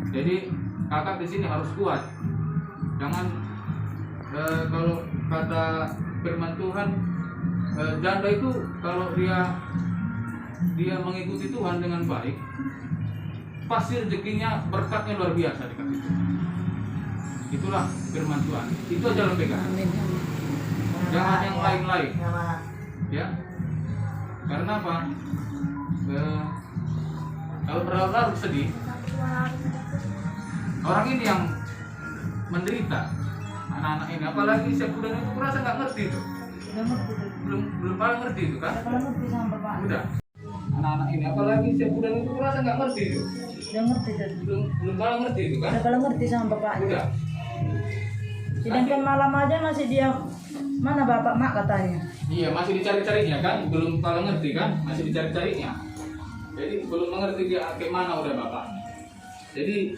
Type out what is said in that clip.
Jadi kakak di sini harus kuat. Jangan kalau kata firman Tuhan, janda itu kalau dia mengikuti Tuhan dengan baik, pasti rezekinya, berkatnya luar biasa dikasih Tuhan. Itulah firman Tuhan. Itu aja lo pegang. Jangan yang lain-lain. Ya. Karena apa? Kalau berlarut sedih, orang ini yang menderita, anak-anak ini, apalagi sebulan itu kurasa nggak ngerti itu. Belum paling ngerti itu kan? Udah. Anak-anak ini, apalagi sebulan itu kurasa nggak ngerti itu. Udah ngerti tuh. Belum paling ngerti itu kan? Udah kalau ngerti sama bapaknya. Udah. Sedangkan malam aja masih dia mana bapak mak katanya. Iya, masih dicari-carinya kan? Belum paling ngerti kan? Masih dicari-carinya. Jadi belum mengerti dia kayak mana udah bapaknya. Jadi